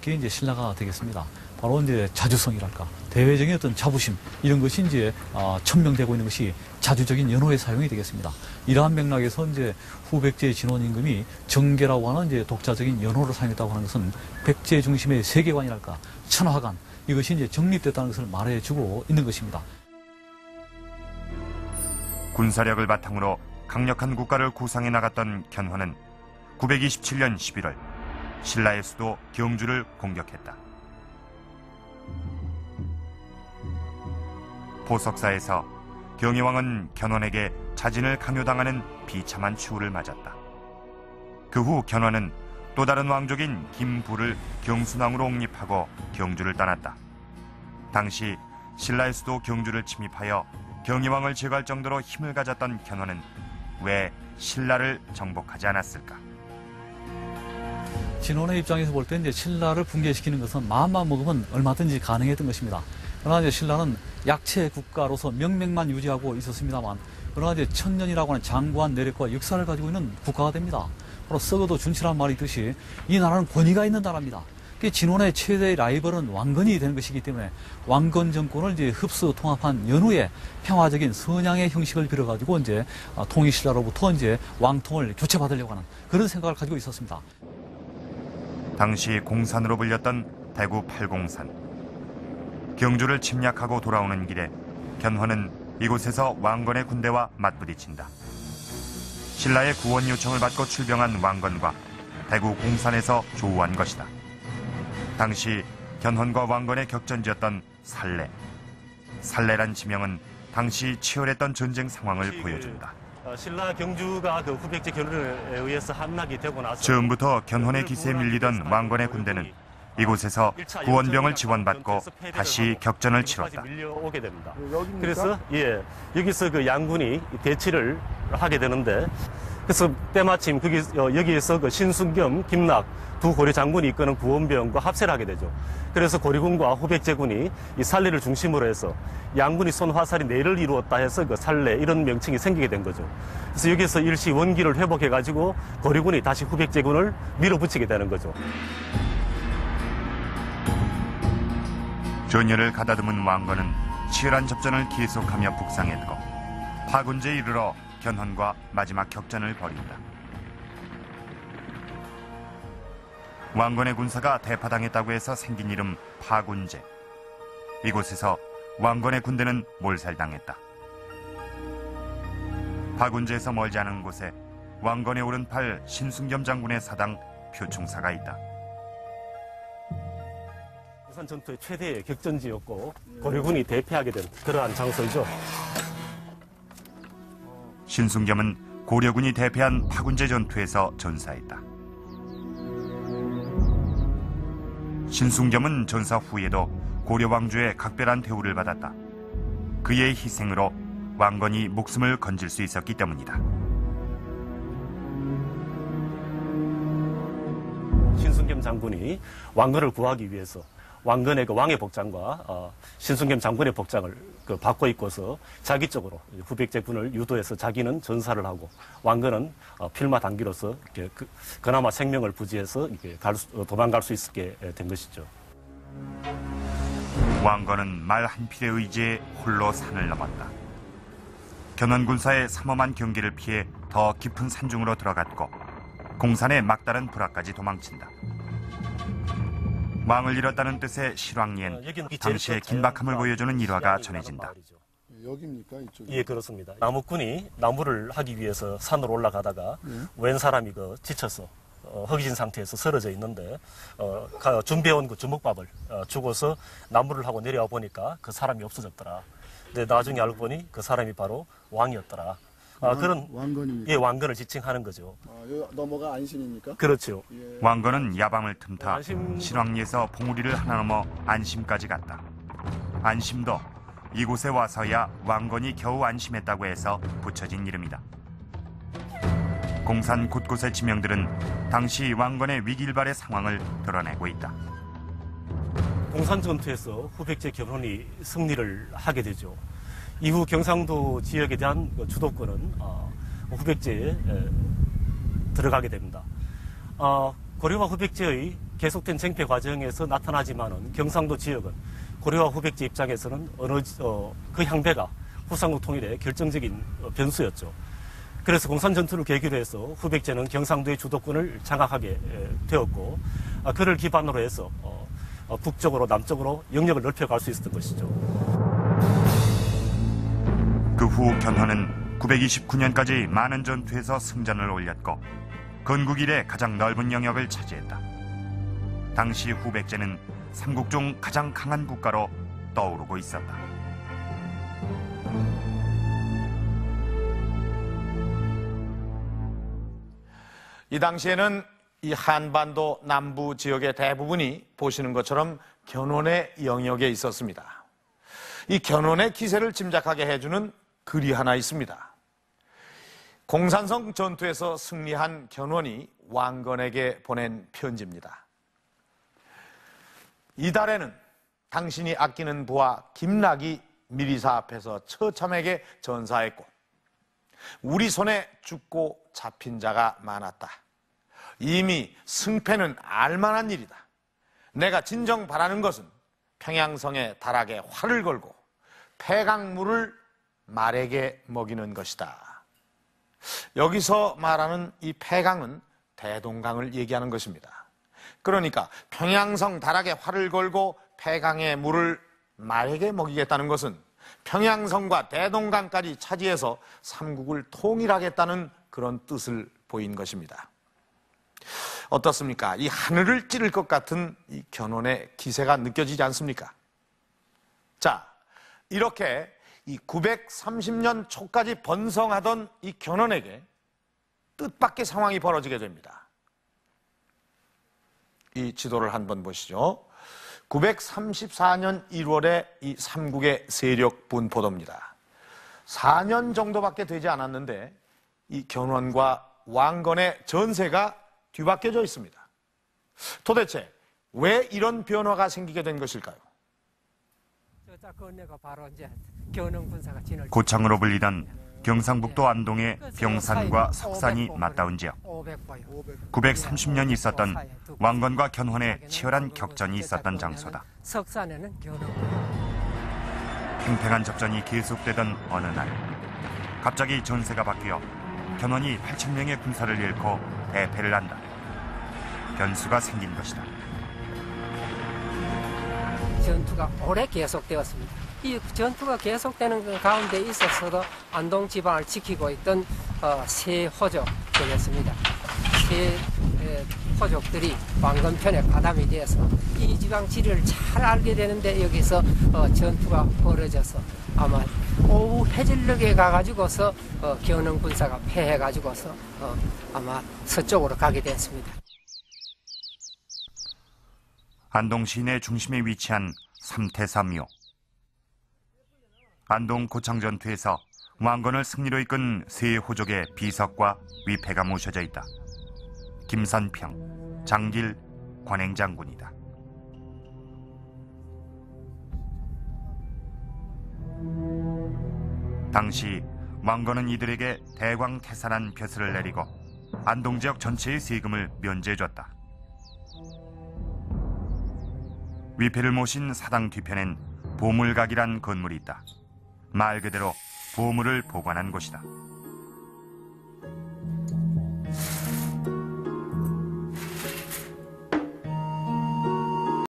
게 이제 신라가 되겠습니다. 바로 이제 자주성이랄까, 대외적인 어떤 자부심, 이런 것이 이제 천명되고 있는 것이 자주적인 연호의 사용이 되겠습니다. 이러한 맥락에서 이제 후백제 진원 임금이 정계라고 하는 이제 독자적인 연호를 사용했다고 하는 것은 백제 중심의 세계관이랄까, 천화관, 이것이 이제 정립됐다는 것을 말해주고 있는 것입니다. 군사력을 바탕으로 강력한 국가를 구상해 나갔던 견훤은 927년 11월 신라의 수도 경주를 공격했다. 보석사에서 경희왕은 견훤에게 자진을 강요당하는 비참한 추후를 맞았다. 그 후 견훤은 또 다른 왕족인 김부를 경순왕으로 옹립하고 경주를 떠났다. 당시 신라의 수도 경주를 침입하여 경희왕을 제거할 정도로 힘을 가졌던 견훤은 왜 신라를 정복하지 않았을까? 진원의 입장에서 볼 때 이제 신라를 붕괴시키는 것은 마음만 먹으면 얼마든지 가능했던 것입니다. 그러나 이제 신라는 약체 국가로서 명맥만 유지하고 있었습니다만, 그러나 이제 천년이라고 하는 장구한 내력과 역사를 가지고 있는 국가가 됩니다. 바로 썩어도 준치란 말이 있듯이 이 나라는 권위가 있는 나라입니다. 진원의 최대의 라이벌은 왕건이 되는 것이기 때문에 왕건 정권을 이제 흡수 통합한 연후에 평화적인 선양의 형식을 빌어가지고 이제 통일신라로부터 이제 왕통을 교체받으려고 하는 그런 생각을 가지고 있었습니다. 당시 공산으로 불렸던 대구 팔공산. 경주를 침략하고 돌아오는 길에 견훤은 이곳에서 왕건의 군대와 맞부딪힌다. 신라의 구원 요청을 받고 출병한 왕건과 대구 공산에서 조우한 것이다. 당시 견훤과 왕건의 격전지였던 살래. 살래란 지명은 당시 치열했던 전쟁 상황을 보여준다. 신라 경주가 그 후백제 견훤에 의해서 함락이 되고 나서 처음부터 견훤의 기세에 밀리던 왕건의 군대는 이곳에서 구원병을 지원받고 다시 격전을 치렀다. 밀려오게 됩니다. 그래서 여기서 그 양군이 대치를 하게 되는데, 그래서 때마침 여기에서 그 신순겸, 김낙 두 고려 장군이 이끄는 구원병과 합세를 하게 되죠. 그래서 고려군과 후백제군이 이 살래를 중심으로 해서 양군이 손화살이 내를 이루었다 해서 그 살래, 이런 명칭이 생기게 된 거죠. 그래서 여기서 일시 원기를 회복해가지고 고려군이 다시 후백제군을 밀어붙이게 되는 거죠. 전열을 가다듬은 왕건은 치열한 접전을 계속하며 북상했고 파군제에 이르러 견훤과 마지막 격전을 벌인다. 왕건의 군사가 대파당했다고 해서 생긴 이름 파군제. 이곳에서 왕건의 군대는 몰살당했다. 파군제에서 멀지 않은 곳에 왕건의 오른팔 신순겸 장군의 사당 표충사가 있다. 부산 전투의 최대의 격전지였고 고려군이 대패하게 된 그러한 장소이죠. 신순겸은 고려군이 대패한 파군제 전투에서 전사했다. 신순겸은 전사 후에도 고려 왕조의 각별한 대우를 받았다. 그의 희생으로 왕건이 목숨을 건질 수 있었기 때문이다. 신순겸 장군이 왕건을 구하기 위해서 왕건의 그 왕의 복장과 신순겸 장군의 복장을 받고 있고서 자기 쪽으로 후백제 군을 유도해서 자기는 전사를 하고 왕건은 필마 단기로서 이렇게 그나마 생명을 부지해서 이렇게 도망갈 수 있게 된 것이죠. 왕건은 말 한 필에 의지해 홀로 산을 넘었다. 견훤 군사의 삼엄한 경계를 피해 더 깊은 산중으로 들어갔고 공산의 막다른 불화까지 도망친다. 왕을 잃었다는 뜻의 실왕리엔 당시의 긴박함을 보여주는 일화가 전해진다. 여기입니까? 이쪽? 예, 그렇습니다. 나무꾼이 나무를 하기 위해서 산으로 올라가다가 웬 사람이 지쳐서 허기진 상태에서 쓰러져 있는데 준비해온 그 주먹밥을 주고서 나무를 하고 내려와 보니까 그 사람이 없어졌더라. 근데 나중에 알고 보니 그 사람이 바로 왕이었더라. 그런 왕건입니까? 예, 왕건을 지칭하는 거죠. 여기 넘어가 안심입니까? 그렇죠. 예. 왕건은 야방을 틈타 실왕리에서 봉우리를 하나 넘어 안심까지 갔다. 안심도 이곳에 와서야 왕건이 겨우 안심했다고 해서 붙여진 이름이다. 공산 곳곳의 지명들은 당시 왕건의 위기일발의 상황을 드러내고 있다. 공산 전투에서 후백제 견훤이 승리를 하게 되죠. 이후 경상도 지역에 대한 주도권은 후백제에 들어가게 됩니다. 고려와 후백제의 계속된 쟁패 과정에서 나타나지만은 경상도 지역은 고려와 후백제 입장에서는 그 향배가 후삼국 통일의 결정적인 변수였죠. 그래서 공산 전투를 계기로 해서 후백제는 경상도의 주도권을 장악하게 되었고, 그를 기반으로 해서 북쪽으로 남쪽으로 영역을 넓혀갈 수 있었던 것이죠. 그 후 견훤은 929년까지 많은 전투에서 승전을 올렸고 건국 이래 가장 넓은 영역을 차지했다. 당시 후백제는 삼국 중 가장 강한 국가로 떠오르고 있었다. 이 당시에는 이 한반도 남부 지역의 대부분이 보시는 것처럼 견훤의 영역에 있었습니다. 이 견훤의 기세를 짐작하게 해주는 글이 하나 있습니다. 공산성 전투에서 승리한 견훤이 왕건에게 보낸 편지입니다. 이달에는 당신이 아끼는 부하 김락이 미리사 앞에서 처참하게 전사했고 우리 손에 죽고 잡힌 자가 많았다. 이미 승패는 알만한 일이다. 내가 진정 바라는 것은 평양성의 다락에 활을 걸고 폐강물을 말에게 먹이는 것이다. 여기서 말하는 이 폐강은 대동강을 얘기하는 것입니다. 그러니까 평양성 다락에 활을 걸고 폐강의 물을 말에게 먹이겠다는 것은 평양성과 대동강까지 차지해서 삼국을 통일하겠다는 그런 뜻을 보인 것입니다. 어떻습니까? 이 하늘을 찌를 것 같은 이 견훤의 기세가 느껴지지 않습니까? 자, 이렇게 이 930년 초까지 번성하던 이 견훤에게 뜻밖의 상황이 벌어지게 됩니다. 이 지도를 한번 보시죠. 934년 1월에 이 삼국의 세력 분포도입니다. 4년 정도밖에 되지 않았는데 이 견훤과 왕건의 전세가 뒤바뀌어져 있습니다. 도대체 왜 이런 변화가 생기게 된 것일까요? 고창으로 불리던 경상북도 안동의 병산과 석산이 맞닿은 지역. 930년 있었던 왕건과 견훤의 치열한 격전이 있었던 장소다. 석산에는 팽팽한 접전이 계속되던 어느 날 갑자기 전세가 바뀌어 견훤이 8,000명의 군사를 잃고 대패를 한다. 변수가 생긴 것이다. 전투가 오래 계속되었습니다. 이 전투가 계속되는 가운데 있어서도 안동 지방을 지키고 있던 세 호족 되겠습니다. 세 호족들이 왕건편에 가담이 되어서 이 지방 지리를 잘 알게 되는데 여기서 전투가 벌어져서 아마 오후 해질녘에 가가지고서 견훤 군사가 패해가지고서 아마 서쪽으로 가게 됐습니다. 안동 시내 중심에 위치한 삼태사묘. 안동 고창 전투에서 왕건을 승리로 이끈 세 호족의 비석과 위패가 모셔져 있다. 김선평, 장길, 관행장군이다. 당시 왕건은 이들에게 대광태산한 벼슬을 내리고 안동 지역 전체의 세금을 면제해줬다. 위패를 모신 사당 뒤편엔 보물각이란 건물이 있다. 말 그대로 보물을 보관한 곳이다.